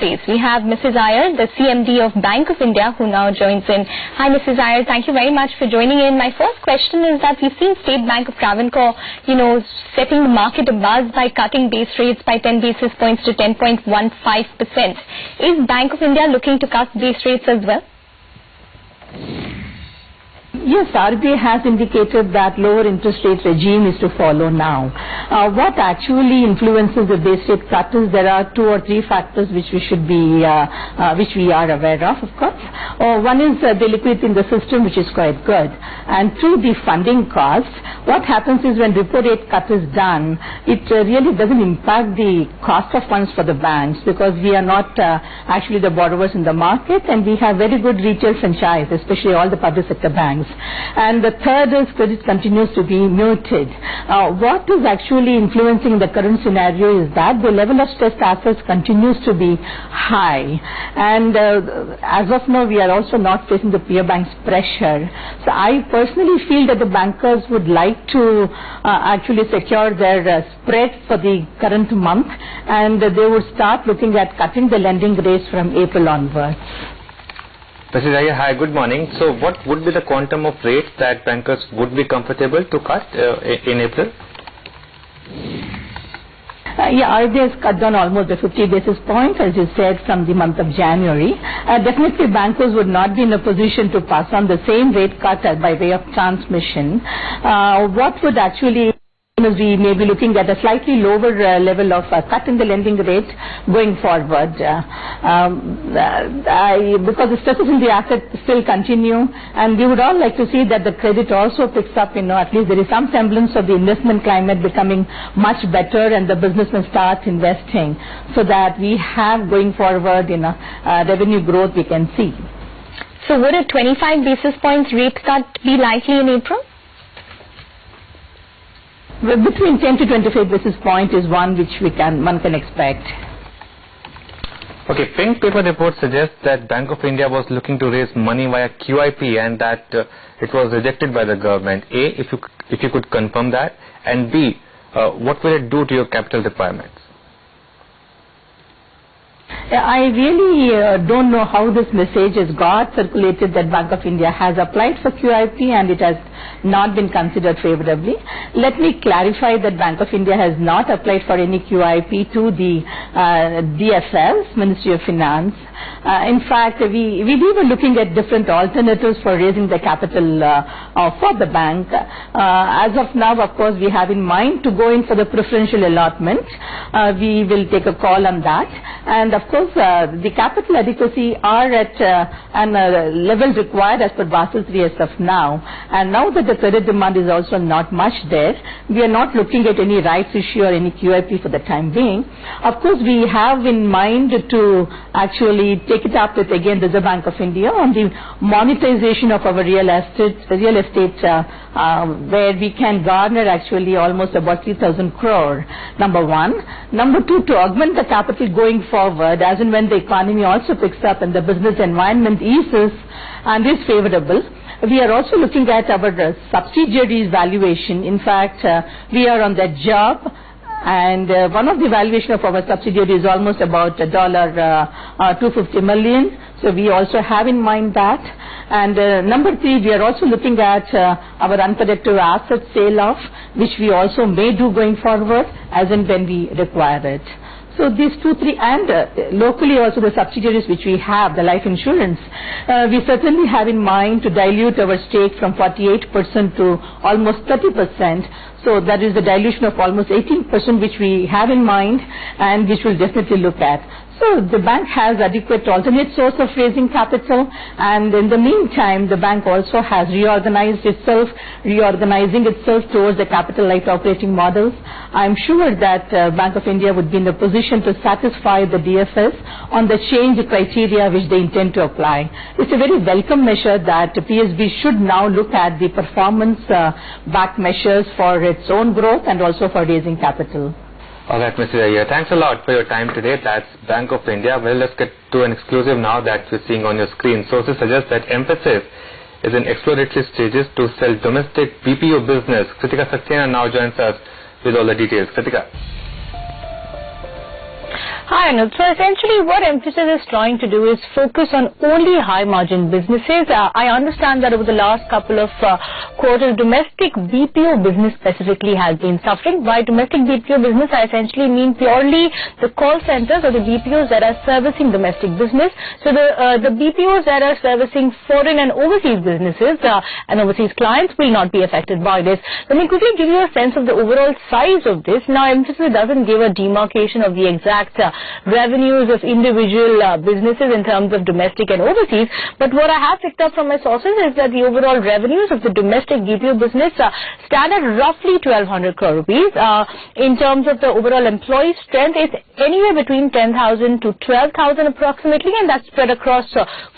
space. We have Mrs. Iyer, the CMD of Bank of India, who now joins in. Hi, Mrs. Iyer. Thank you very much for joining in. My first question is that we've seen State Bank of Travancore, setting the market abuzz by cutting base rates by 10 basis points to 10.15%. Is Bank of India looking to cut base rates as well? Yes, RBI has indicated that lower interest rate regime is to follow now. What actually influences the base rate cut is there are 2 or 3 factors which we are aware of course. One is the liquidity in the system, which is quite good, and 2, the funding costs. What happens is when repo rate cut is done, it really doesn't impact the cost of funds for the banks, because we are not actually the borrowers in the market, and we have very good retail franchise, especially all the public sector banks. And the third is credit continues to be muted. What is actually influencing the current scenario is that the level of stressed assets continues to be high, and as of now we are also not facing the peer banks pressure. So I personally feel that the bankers would like to actually secure their spread for the current month, and they would start looking at cutting the lending rates from April onwards. Mrs. Iyer, hi, good morning. So what would be the quantum of rates that bankers would be comfortable to cut in April? RBI has cut down almost the 50 basis points, as you said, from the month of January. Definitely bankers would not be in a position to pass on the same rate cut by way of transmission. What would actually we may be looking at a slightly lower level of cut in the lending rate going forward, because the stresses in the asset still continue, and we would all like to see that the credit also picks up. At least there is some semblance of the investment climate becoming much better, and the businessmen start investing, so that we have going forward revenue growth we can see. So would a 25 basis points rate cut be likely in April? Between 10 to 25 basis point is one which one can expect. Okay, Pink Paper report suggests that Bank of India was looking to raise money via QIP, and that it was rejected by the government. A, if you could confirm that, and B, what will it do to your capital requirements? I really don't know how this message has got circulated that Bank of India has applied for QIP and it has not been considered favorably. Let me clarify that Bank of India has not applied for any QIP to the DFS, Ministry of Finance. In fact, we were looking at different alternatives for raising the capital for the bank. As of now, of course, we have in mind to go in for the preferential allotment. We will take a call on that. And of course, the capital adequacy are at a level required as per Basel III as of now. And now that the credit demand is also not much there, we are not looking at any rights issue or any QIP for the time being. Of course, we have in mind to actually take it up with again Reserve Bank of India on the monetization of our real estate where we can garner actually almost about 3,000 crore, number one. Number two, to augment the capital going forward, as and when the economy also picks up and the business environment eases and is favorable. We are also looking at our subsidiaries valuation. In fact, we are on that job. And one of the valuation of our subsidiary is almost about $250 million. So we also have in mind that. And number three, we are also looking at our unproductive asset sale off, which we also may do going forward as and when we require it. So these 2, 3, and locally also the subsidiaries which we have, the life insurance, we certainly have in mind to dilute our stake from 48% to almost 30%. So that is the dilution of almost 18%, which we have in mind and which we'll definitely look at. So the bank has adequate alternate source of raising capital, and in the meantime the bank also has reorganizing itself towards the capital light operating models. I'm sure that Bank of India would be in a position to satisfy the DFS on the change criteria which they intend to apply. It's a very welcome measure that PSB should now look at the performance backed measures for its own growth and also for raising capital. Alright, Mr. Iyer, thanks a lot for your time today. That's Bank of India. Well, let's get to an exclusive now that we're seeing on your screen. Sources suggest that Emphasis is in exploratory stages to sell domestic BPO business. Kritika Saxena now joins us with all the details. Kritika. Hi, Anuj. So essentially what Emphasis is trying to do is focus on only high margin businesses. I understand that over the last couple of quarters, domestic BPO business specifically has been suffering. By domestic BPO business, I essentially mean purely the call centers or the BPOs that are servicing domestic business. So the BPOs that are servicing foreign and overseas businesses and overseas clients will not be affected by this. Let me quickly give you a sense of the overall size of this. Now, Emphasis doesn't give a demarcation of the exact revenues of individual businesses in terms of domestic and overseas, but what I have picked up from my sources is that the overall revenues of the domestic BPO business stand at roughly 1,200 crore rupees. In terms of the overall employee strength, it's anywhere between 10,000 to 12,000 approximately, and that's spread across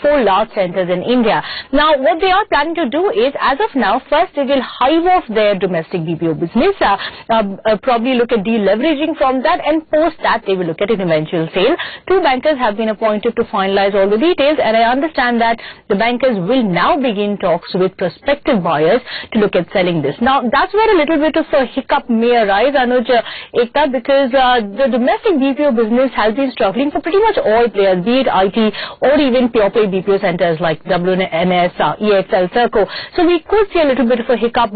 4 large centers in India. Now, what they are planning to do is, as of now, first they will hive off their domestic BPO business, probably look at deleveraging from that, and post that they will look at an eventual sale. 2 bankers have been appointed to finalize all the details, and I understand that the bankers will now begin talks with prospective buyers to look at selling this. Now, that's where a little bit of a hiccup may arise, Anuj, Ekta, because the domestic BPO business has been struggling for pretty much all players, be it IT or even pure play BPO centers like WNS, EXL, Circo. So we could see a little bit of a hiccup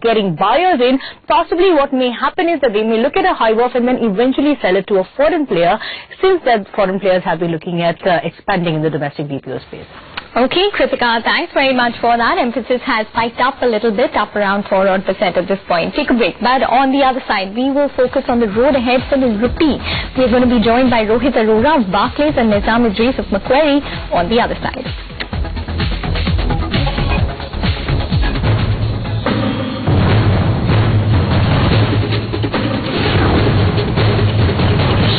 getting buyers in. Possibly what may happen is that they may look at a hive off and then eventually sell it to a foreign player, since that foreign players have been looking at expanding in the domestic BPO space. Okay, Kritika, thanks very much for that. Emphasis has spiked up a little bit, up around 4% at this point. Take a break. But on the other side, we will focus on the road ahead for the rupee. We're going to be joined by Rohit Arora of Barclays and Nizam Idris of Macquarie on the other side.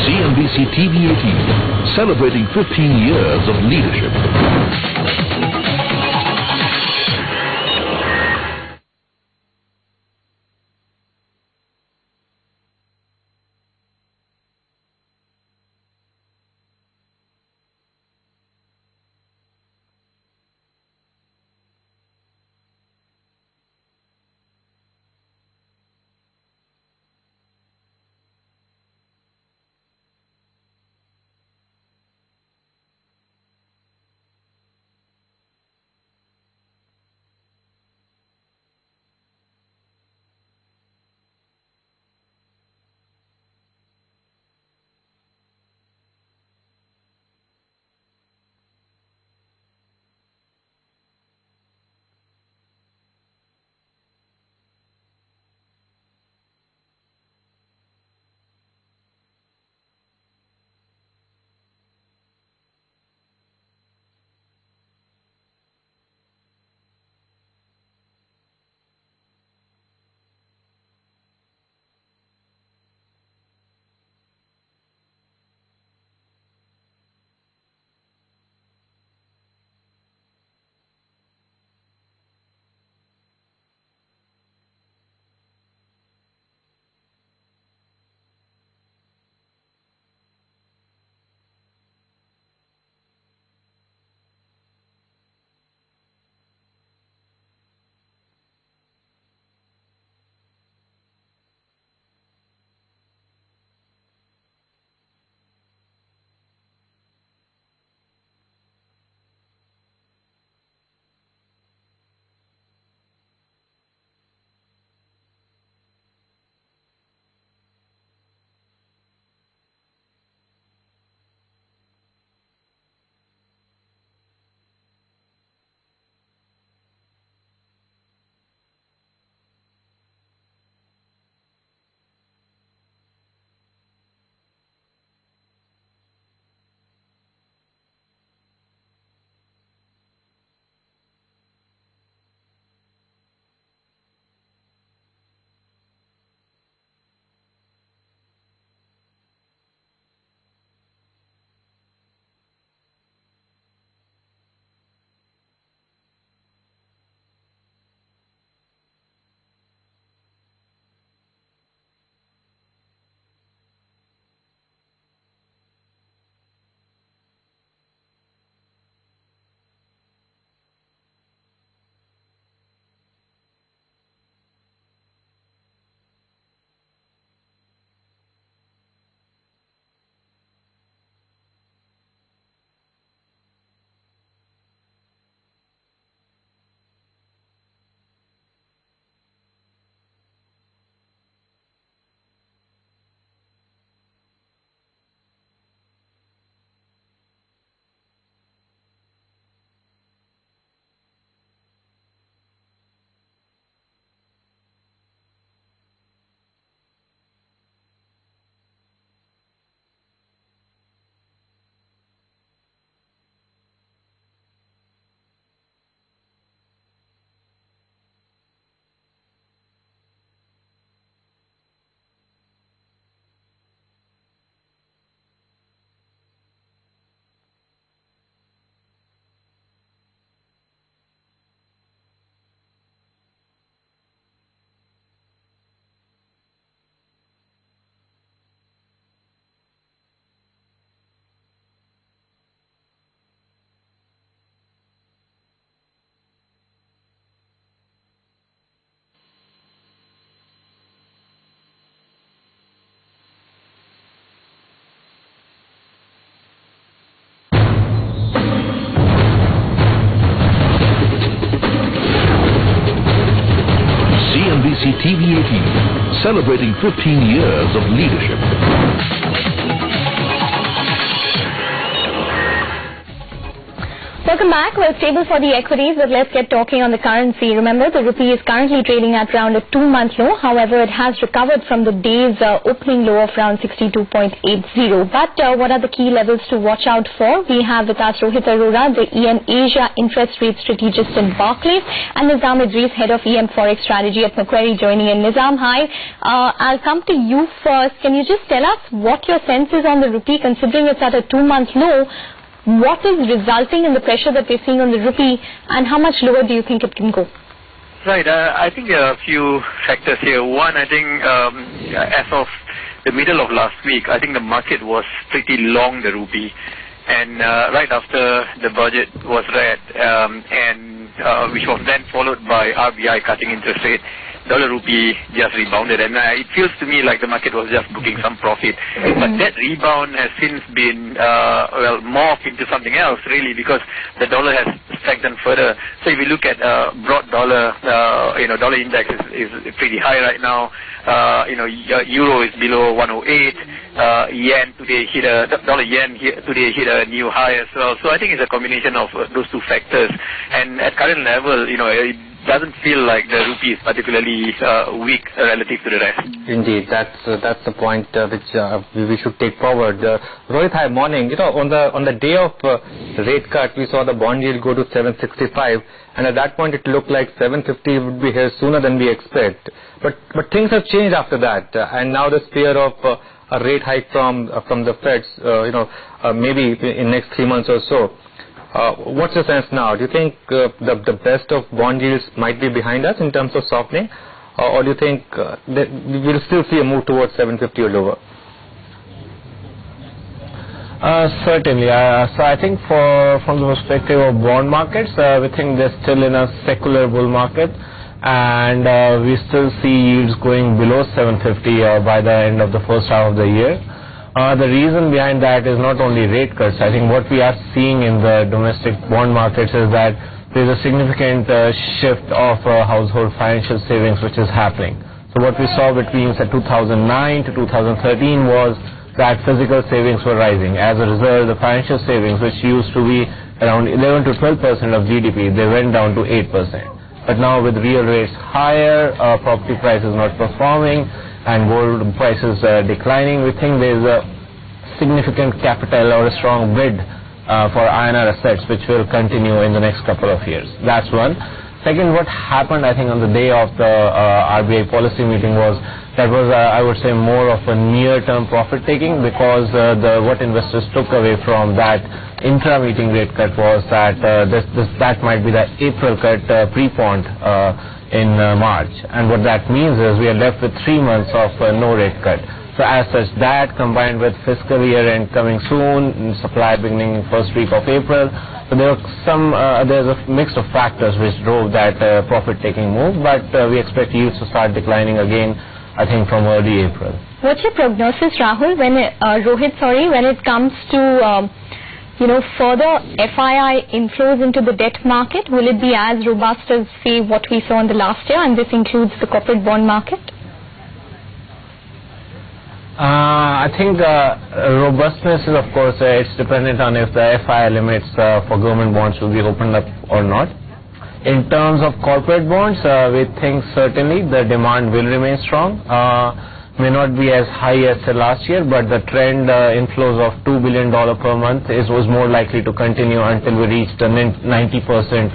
CNBC TV 18, celebrating 15 years of leadership. TV18, celebrating 15 years of leadership. Welcome back. Well, stable for the equities, but let's get talking on the currency. Remember, the rupee is currently trading at around a 2-month low. However, it has recovered from the day's opening low of around 62.80. But what are the key levels to watch out for? We have with us Rohit Arora, the EM Asia interest rate strategist in Barclays, and Nizam Idris, head of EM Forex strategy at Macquarie, joining in. Nizam, hi. I'll come to you first. Can you just tell us what your sense is on the rupee, considering it's at a 2-month low? What is resulting in the pressure that we're seeing on the rupee, and how much lower do you think it can go? Right. I think there are a few factors here. One, I think as of the middle of last week, I think the market was pretty long the rupee. And right after the budget was read, which was then followed by RBI cutting interest rate, dollar rupee just rebounded, and it feels to me like the market was just booking some profit. But that rebound has since been morphed into something else, really, because the dollar has strengthened further. So if you look at broad dollar, dollar index is pretty high right now. Euro is below 108. Yen today today hit a new high as well. So I think it's a combination of those two factors. And at current level, it doesn't feel like the rupee is particularly weak relative to the rest. Indeed, that's the point which we should take forward. Rohit, hi, morning. On the day of rate cut, we saw the bond yield go to 765, and at that point it looked like 750 would be here sooner than we expect. But things have changed after that, and now the fear of a rate hike from the Feds, maybe in next 3 months or so. What's your sense now? Do you think the best of bond yields might be behind us in terms of softening, or do you think that we'll still see a move towards 750 or lower? Certainly. So I think from the perspective of bond markets, we think they're still in a secular bull market, and we still see yields going below 750 by the end of the first half of the year. The reason behind that is not only rate cuts. I think what we are seeing in the domestic bond markets is that there is a significant shift of household financial savings which is happening. So what we saw between 2009 to 2013 was that physical savings were rising. As a result, the financial savings, which used to be around 11 to 12% of GDP, they went down to 8%. But now with real rates higher, property prices not performing, and gold prices declining, we think there is a significant capital or a strong bid for INR assets which will continue in the next couple of years. That's one. Second, what happened, I think, on the day of the RBI policy meeting was, I would say, more of a near-term profit-taking, because what investors took away from that intra-meeting rate cut was that that might be the April cut pre-pond in March, and what that means is we are left with 3 months of no rate cut. So as such, that combined with fiscal year end coming soon, supply beginning first week of April, so there's a mix of factors which drove that profit-taking move, but we expect yields to start declining again, I think, from early April. What's your prognosis, Rahul, when it comes to further FII inflows into the debt market? Will it be as robust as, say, what we saw in the last year, and this includes the corporate bond market? I think robustness is, of course, it's dependent on if the FII limits for government bonds will be opened up or not. In terms of corporate bonds, we think certainly the demand will remain strong. May not be as high as last year, but the trend inflows of $2 billion per month was more likely to continue until we reach the 90%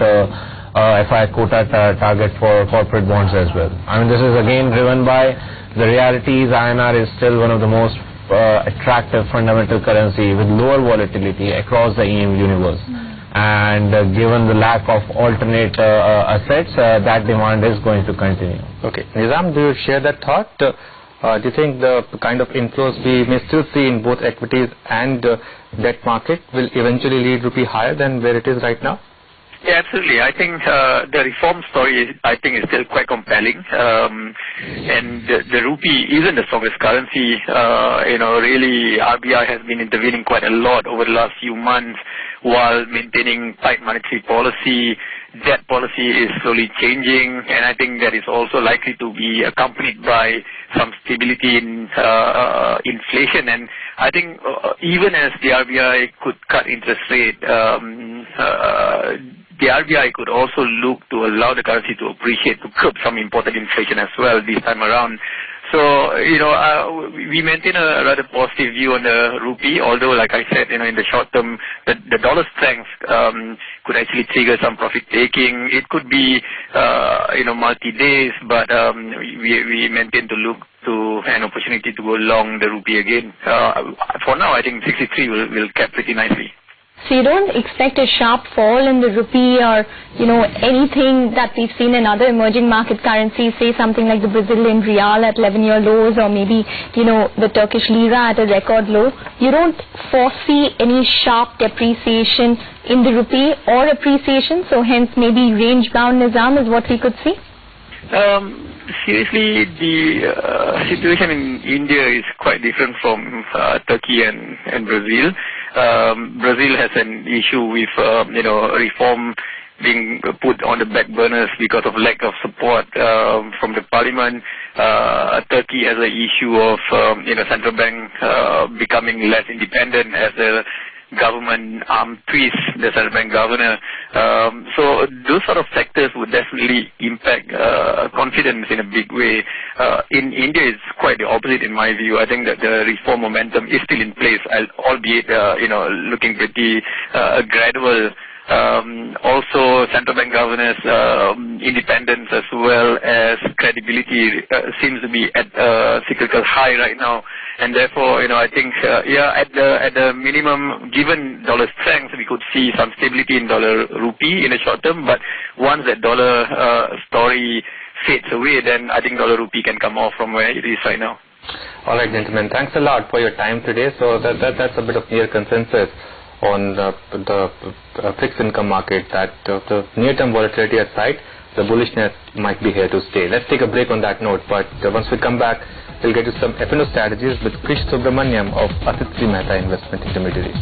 FI quota target for corporate bonds as well. I mean, this is again driven by the realities. INR is still one of the most attractive fundamental currency with lower volatility across the EM universe. And given the lack of alternate assets, that demand is going to continue. Okay. Nizam, do you share that thought? Do you think the kind of inflows we may still see in both equities and debt market will eventually lead rupee higher than where it is right now? Yeah, absolutely. I think the reform story, is still quite compelling. And the rupee isn't the strongest currency. Really, RBI has been intervening quite a lot over the last few months while maintaining tight monetary policy debt policy is slowly changing, and I think that is also likely to be accompanied by some stability in inflation. And I think even as the RBI could cut interest rate, the RBI could also look to allow the currency to appreciate, to curb some imported inflation as well this time around. So, we maintain a rather positive view on the rupee, although, like I said, in the short term, the dollar strength could actually trigger some profit taking. It could be, multi-days, but we maintain to look to an opportunity to go long the rupee again. For now, I think 63 will cap pretty nicely. So you don't expect a sharp fall in the rupee or, anything that we've seen in other emerging market currencies, say something like the Brazilian real at 11-year lows, or maybe, the Turkish lira at a record low. You don't foresee any sharp depreciation in the rupee or appreciation, so hence maybe range-bound Nizam is what we could see? Seriously, the situation in India is quite different from Turkey and Brazil. Brazil has an issue with, reform being put on the back burners because of lack of support from the parliament. Turkey has an issue of, central bank becoming less independent as a government twists the central bank governor. So those sort of factors would definitely impact confidence in a big way. In India, it's quite the opposite in my view. I think that the reform momentum is still in place, albeit looking pretty gradual. Also, central bank governors' independence as well as credibility seems to be at a cyclical high right now, and therefore, I think, at the minimum, given dollar strength, we could see some stability in dollar rupee in the short term. But once that dollar story fades away, then I think dollar rupee can come off from where it is right now. All right, gentlemen, thanks a lot for your time today. So that's a bit of near consensus on the fixed income market, that the near-term volatility aside, the bullishness might be here to stay. Let's take a break on that note, but once we come back, we'll get to some F&O strategies with Krish Subramaniam of Asitri Mehta Investment Intermediaries.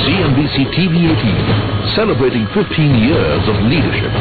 CNBC TV 18, celebrating 15 years of leadership.